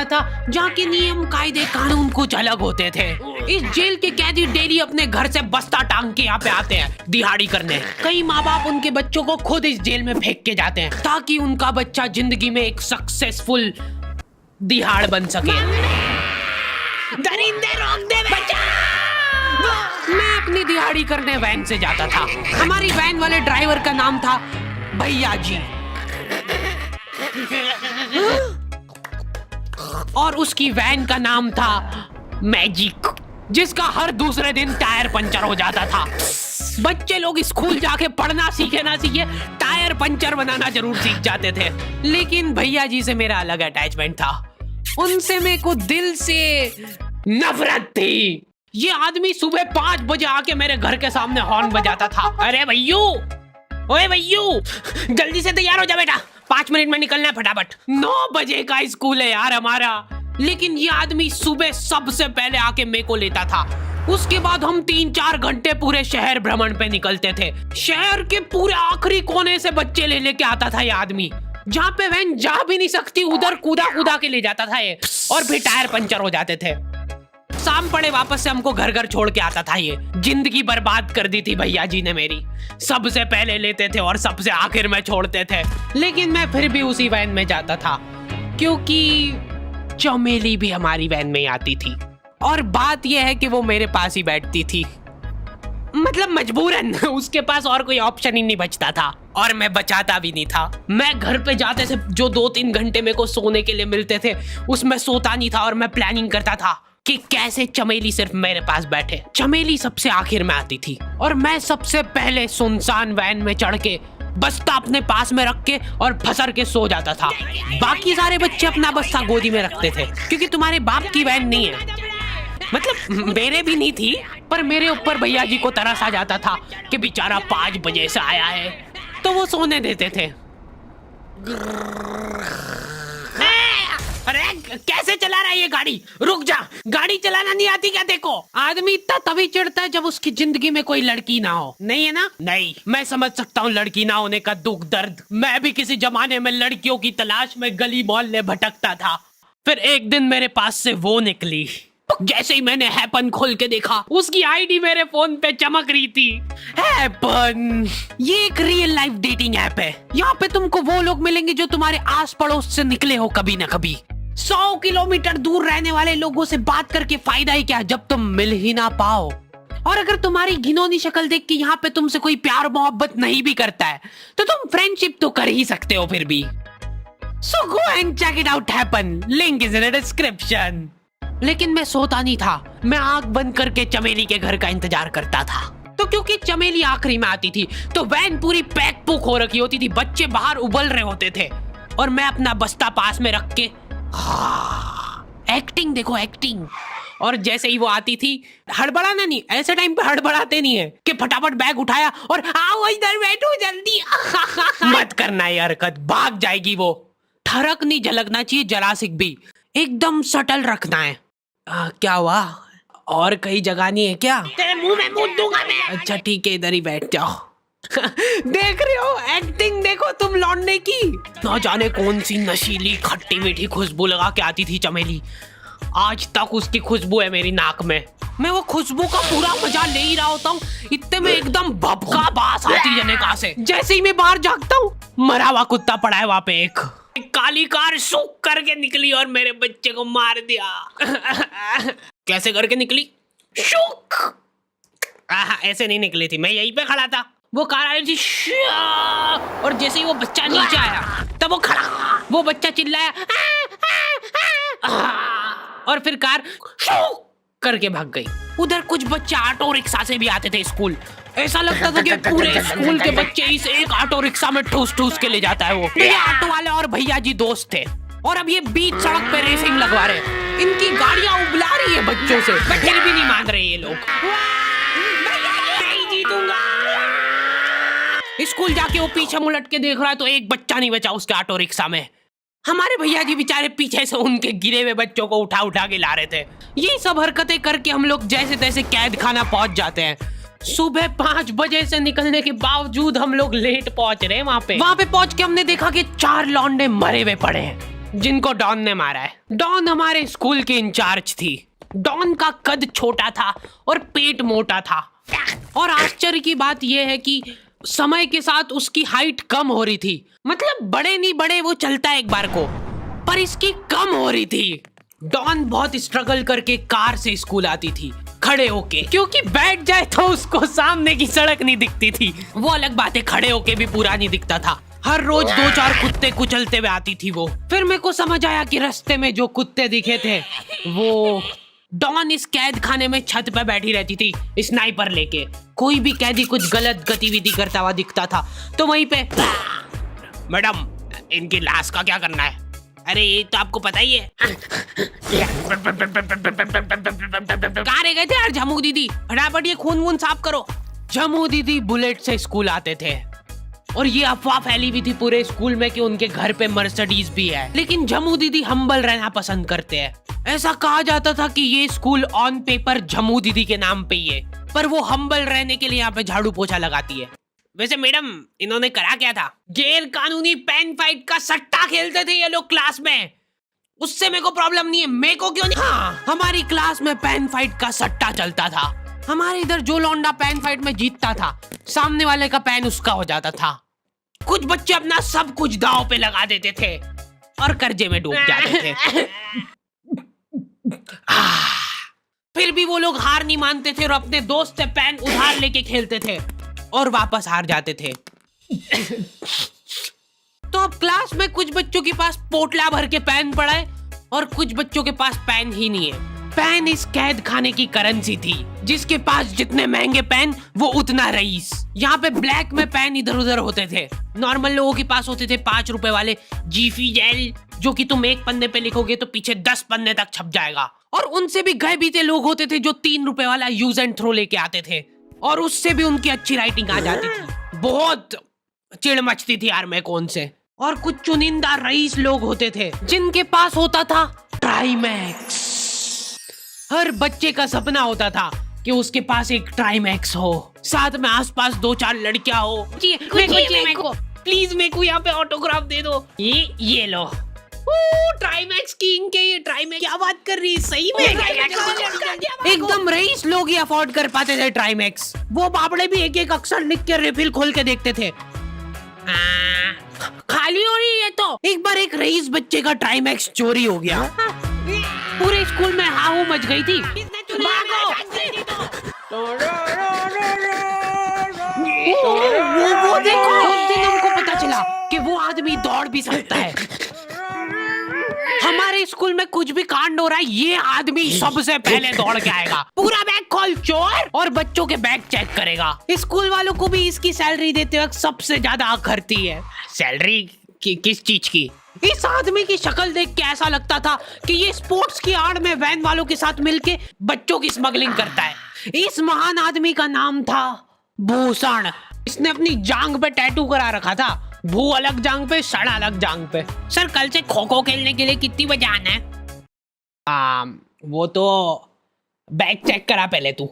बना था जहाँ के नियम कायदे कानून कुछ अलग होते थे। इस जेल के कैदी डेली अपने घर से बस्ता टांग के यहाँ पे आते हैं दिहाड़ी करने। कई माँ बाप उनके बच्चों को खुद इस जेल में फेंक के जाते हैं ताकि उनका बच्चा जिंदगी में एक सक्सेसफुल दिहाड़ बन सके। दरिंदे रोक दे बच्चा। मैं अपनी दिहाड़ी करने वैन से जाता था। हमारी वैन वाले ड्राइवर का नाम था भैया जी और उसकी वैन का नाम था मैजिक, जिसका हर दूसरे दिन टायर पंचर हो जाता था। बच्चे लोग स्कूल जाके पढ़ना सीखे ना सीखे टायर पंचर बनाना जरूर सीख जाते थे। लेकिन भैया जी से मेरा अलग अटैचमेंट था। उनसे मेरे को दिल से नफरत थी। ये आदमी सुबह 5 बजे आके मेरे घर के सामने हॉर्न बजाता था। अरे भैयू, ओए भैयू, जल्दी से तैयार हो जा बेटा, 5 मिनट में निकलना है फटाफट। 9 बजे का स्कूल है यार हमारा। लेकिन ये आदमी सुबह सबसे पहले आके मेरे को लेता था। उसके बाद हम 3-4 घंटे पूरे शहर भ्रमण पे निकलते थे। शहर के पूरे आखिरी कोने से बच्चे ले लेके आता था ये आदमी। जहाँ पे वैन जा भी नहीं सकती उधर कूदा कूदा के ले जाता था ये, और फिर टायर पंचर हो जाते थे। शाम पड़े वापस से हमको घर घर छोड़ के आता था ये। जिंदगी बर्बाद कर दी थी भैया जी ने मेरी। सबसे पहले लेते थे और सबसे आखिर में छोड़ते थे। लेकिन मैं फिर भी उसी वैन में जाता था क्योंकि चमेली भी हमारी वैन में ही आती थी। और बात यह है कि वो मेरे पास ही बैठती थी, मतलब मजबूरन। उसके पास और कोई ऑप्शन ही नहीं बचता था और मैं बचाता भी नहीं था। मैं घर पे जाते से जो 2-3 घंटे मेरे को सोने के लिए मिलते थे उसमें सोता नहीं था और मैं प्लानिंग करता था कि कैसे चमेली सिर्फ मेरे पास बैठे। चमेली सबसे आखिर में आती थी और मैं सबसे पहले सुनसान वैन में चढ़ के बस्ता अपने पास में रख के और फसर के सो जाता था। बाकी सारे बच्चे अपना बस्ता गोदी में रखते थे क्योंकि तुम्हारे बाप की वैन नहीं है, मतलब मेरे भी नहीं थी। पर मेरे ऊपर भैया जी को तरस आ जाता था कि बेचारा 5 बजे से आया है, तो वो सोने देते थे। अरे कैसे चला रहा है ये गाड़ी? रुक जा, गाड़ी चलाना नहीं आती क्या? देखो, आदमी इतना तभी चिढ़ता है जब उसकी जिंदगी में कोई लड़की ना हो। नहीं है ना? नहीं, मैं समझ सकता हूँ लड़की ना होने का दुख दर्द। मैं भी किसी जमाने में लड़कियों की तलाश में गली मोहल्ले भटकता था। फिर एक दिन मेरे पास से वो निकली। जैसे ही मैंने हैपन खोल के देखा उसकी आईडी मेरे फोन पे चमक रही थी। हैपन ये एक रियल लाइफ डेटिंग ऐप है। यहाँ पे तुमको वो लोग मिलेंगे जो तुम्हारे आस पड़ोस से निकले हो कभी ना कभी। 100 किलोमीटर दूर रहने वाले लोगों से बात करके फायदा ही क्या जब तुम मिल ही ना पाओ। और अगर तुम्हारी घिनौनी शक्ल देख के यहाँ पे तुमसे कोई प्यार मोहब्बत नहीं भी करता है तो तुम फ्रेंडशिप तो कर ही सकते हो फिर भी। So go and check it out happen. Link is in the description. लेकिन मैं सोता नहीं था। मैं आंख बंद करके चमेली के घर का इंतजार करता था। तो क्योंकि चमेली आखिरी में आती थी तो वैन पूरी पैक पुक हो रखी होती थी। बच्चे बाहर उबल रहे होते थे और मैं अपना बस्ता पास में रख के एक्टिंग देखो एक्टिंग। और जैसे ही वो आती थी, हड़बड़ाना नहीं, ऐसे टाइम पे हड़बड़ाते नहीं है कि फटाफट बैग उठाया और आओ इधर बैठो जल्दी। मत करना ये हरकत, भाग जाएगी वो। ठरक नहीं झलकना चाहिए जरा सिक भी, एकदम सटल रखना है। क्या हुआ? और कहीं जगह नहीं है क्या? तेरे मुंह में मूत दूंगा मैं। अच्छा ठीक है, इधर ही बैठ जाओ। देख रहे हो एक्टिंग देखो तुम लौंडे की। ना जाने कौन सी नशीली खट्टी मीठी खुशबू लगा के आती थी चमेली। आज तक उसकी खुशबू है मेरी नाक में। मैं वो खुशबू का पूरा मजा ले ही रहा होता हूँ, इतने में एकदम भभका बास आती है निकाह से। जैसे ही मैं बाहर झांकता हूँ, मरा हुआ कुत्ता पड़ा है वहाँ पे। एक काली कार सूख करके निकली और मेरे बच्चे को मार दिया। कैसे करके निकली? शूक। ऐसे नहीं निकली थी, मैं यहीं पे खड़ा था, वो कार आई थी और जैसे ही वो बच्चा नीचे आया तब वो खड़ा, वो बच्चा चिल्लाया और फिर कार शूक करके भाग गई। उधर कुछ बच्चे ऑटो रिक्शा से भी आते थे स्कूल। ऐसा लगता था कि पूरे स्कूल के बच्चे इस एक ऑटो रिक्शा में ठूस ठूस के ले जाता है वो। ये ऑटो वाले और भैया जी दोस्त थे और अब ये बीच सड़क पे रेसिंग लगवा रहे हैं। इनकी गाड़ियां उबला रही है बच्चों से, पर फिर भी नहीं मान रहे ये लोग। नहीं जीतूंगा। स्कूल जाके वो पीछे मुलट के देख रहा है तो एक बच्चा नहीं बचा उसके ऑटो रिक्शा में। हमारे भैया जी बेचारे पीछे से उनके गिरे हुए बच्चों को उठा उठा के ला रहे थे। ये सब हरकतें करके हम लोग जैसे तैसे कैद खाना पहुंच जाते हैं। सुबह 5 बजे से निकलने के बावजूद हम लोग लेट पहुंच रहे हैं। वहाँ पे पहुंच के हमने देखा कि 4 लौंडे मरे हुए पड़े हैं। जिनको डॉन ने मारा है। डॉन हमारे स्कूल की इंचार्ज थी। डॉन का कद छोटा था और पेट मोटा था, और आश्चर्य की बात यह है कि समय के साथ उसकी हाइट कम हो रही थी। मतलब बड़े नहीं बड़े वो चलता एक बार को, पर इसकी कम हो रही थी। डॉन बहुत स्ट्रगल करके कार से स्कूल आती थी खड़े होके, क्योंकि बैठ जाए तो उसको सामने की सड़क नहीं दिखती थी। वो अलग बात है, खड़े होके भी पूरा नहीं दिखता था। हर रोज 2-4 कुत्ते कुचलते हुए आती थी वो। फिर मेरे को समझ आया कि रास्ते में जो कुत्ते दिखे थे वो डॉन इस कैद खाने में छत पे बैठी रहती थी स्नाइपर लेके। कोई भी कैदी कुछ गलत गतिविधि करता हुआ दिखता था तो वहीं पे, मैडम इनकी लाश का क्या करना है? अरे ये तो आपको पता ही है। कहाँ रह गए थे यार झमू दीदी, फटाफट ये खून वून साफ करो। झमू दीदी बुलेट से स्कूल आते थे और ये अफवाह फैली हुई थी पूरे स्कूल में कि उनके घर पे मर्सिडीज भी है। लेकिन झमू दीदी हम्बल रहना पसंद करते हैं। ऐसा कहा जाता था कि ये स्कूल ऑन पेपर झमू दीदी के नाम पे ही है, पर वो हम्बल रहने के लिए यहाँ पे झाड़ू पोछा लगाती है। वैसे मैडम इन्होंने करा क्या था? गैर कानूनी पेन फाइट का सट्टा खेलते थे ये लोग क्लास में। उससे मेरे को प्रॉब्लम नहीं है, मेरे को क्यों नहीं? हाँ, हमारी क्लास में पेन फाइट का सट्टा चलता था। हमारे इधर जो लौंडा पेन फाइट में जीतता था, सामने वाले का पेन उसका हो जाता था। कुछ बच्चे अपना सब कुछ दांव पे लगा देते थे और कर्जे में डूब जाते थे। फिर भी वो लोग हार नहीं मानते थे और अपने दोस्त से पेन उधार लेके खेलते थे और वापस हार जाते थे। तो अब क्लास में कुछ बच्चों के पास पोटला भर के पेन पड़ा है और कुछ बच्चों के पास पेन ही नहीं है। पेन इस कैद खाने की करेंसी थी। जिसके पास जितने महंगे पेन वो उतना रईस। यहाँ पे ब्लैक में पेन इधर उधर होते थे। नॉर्मल लोगों के पास होते थे 5 रुपए वाले जीफी जेल, जो कि तुम एक पन्ने पे लिखोगे तो पीछे 10 पन्ने तक छप जाएगा। और उनसे भी गए बीते लोग होते थे जो 3 रुपए वाला यूज एंड थ्रो लेके आते थे और उससे भी उनकी अच्छी राइटिंग आ जाती थी। बहुत चिढ़ मचती थी यार मैं कौन से। और कुछ चुनिंदा रईस लोग होते थे जिनके पास होता था ट्राईमैक्स। हर बच्चे का सपना होता था कि उसके पास एक ट्राईमैक्स हो, साथ में आसपास 2-4 लड़कियां हो। मेरे को प्लीज मेरे को यहाँ पे ऑटोग्राफ दे दो। ये लो ट्राईमैक्स किंग के। ये ट्राईमैक्स क्या बात कर रही है, सही में एकदम रईस लोग ही अफोर्ड कर पाते थे ट्राईमैक्स। वो बाबड़े भी एक एक अक्षर लिख के रिफिल खोल के देखते थे। खाली हो रही है तो एक बार एक रईस बच्चे का ट्राईमैक्स चोरी हो गया। पूरे स्कूल में हाहू मच गई थी। वो देखो, उस दिन हमको पता चला कि वो आदमी दौड़ भी सकता है। हमारे स्कूल में कुछ भी कांड हो रहा है, ये आदमी सबसे पहले दौड़ के आएगा, पूरा बैग खोल चोर, और बच्चों के बैग चेक करेगा। स्कूल वालों को भी इसकी सैलरी देते वक्त सबसे ज्यादा आखरती है। सैलरी किस चीज की? इस आदमी की शक्ल देख के ऐसा लगता था कि ये स्पोर्ट्स की आड़ में वैन वालों के साथ मिलके बच्चों की स्मगलिंग करता है। इस महान आदमी का नाम था भूषण। इसने अपनी जांग पे टैटू करा रखा था, भू अलग जांग पे, सड़ अलग जांग पे। सर कल से खो खो खेलने के लिए कितनी बजे आना है? वो तो बैग चेक करा पहले तू।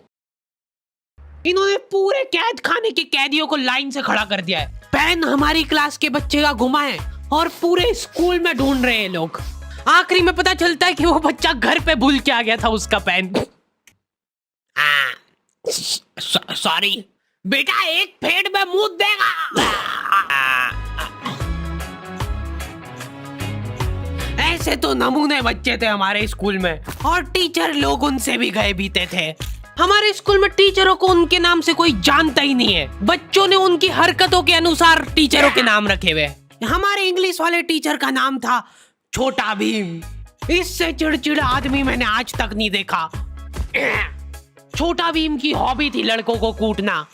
इन्होंने पूरे कैद खाने के कैदियों को लाइन से खड़ा कर दिया है। पेन हमारी क्लास के बच्चे का गुमा है और पूरे स्कूल में ढूंढ रहे हैं लोग। आखिरी में पता चलता है कि वो बच्चा घर पे भूल के आ गया था उसका पेन। सॉरी बेटा, एक फेट में मुंह देगा। ऐसे तो नमूने बच्चे थे हमारे स्कूल में, और टीचर लोग उनसे भी गए बीते थे। हमारे स्कूल में टीचरों को उनके नाम से कोई जानता ही नहीं है। बच्चों ने उनकी हरकतों के अनुसार टीचरों के नाम रखे हुए। हमारे इंग्लिश वाले टीचर का नाम था छोटा भीम। इससे चिड़चिड़ा आदमी मैंने आज तक नहीं देखा। छोटा भीम की हॉबी थी लड़कों को कूटना।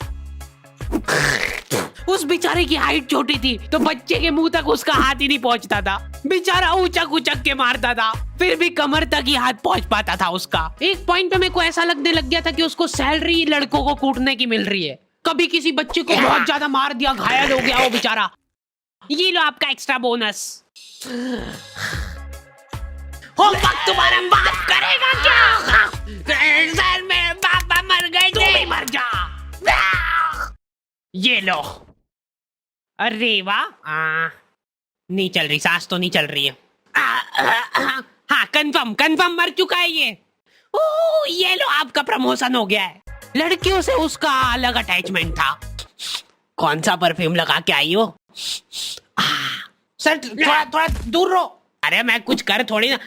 उस बेचारे की हाइट छोटी थी तो बच्चे के मुंह तक उसका हाथ ही नहीं पहुंचता था। बेचारा उचक उचक के मारता था, फिर भी कमर तक ही हाथ पहुंच पाता था उसका। एक पॉइंट पे मेरे को ऐसा लगने लग गया था कि उसको सैलरी लड़कों को कूटने की मिल रही है। कभी किसी बच्चे को बहुत ज्यादा मार दिया, घायल हो गया वो बेचारा, ये लो आपका एक्स्ट्रा बोनस। होमवर्क तुम्हारा बाप करेगा क्या? सर मेरे पापा मर गए थे। तू भी मर जा। ये लो। अरे वाह, नहीं चल रही, सांस तो नहीं चल रही है। हाँ कंफर्म मर चुका है ये। ओह ये लो आपका प्रमोशन हो गया है। लड़कियों से उसका अलग अटैचमेंट था। कौन सा परफ्यूम लगा के आई हो? सर थोड़ा दूर रहो। अरे मैं कुछ कर थोड़ी ना।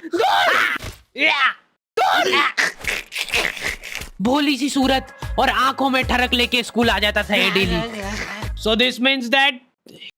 भोली सी सूरत और आंखों में ठरक लेके स्कूल आ जाता था ये daily. So this means that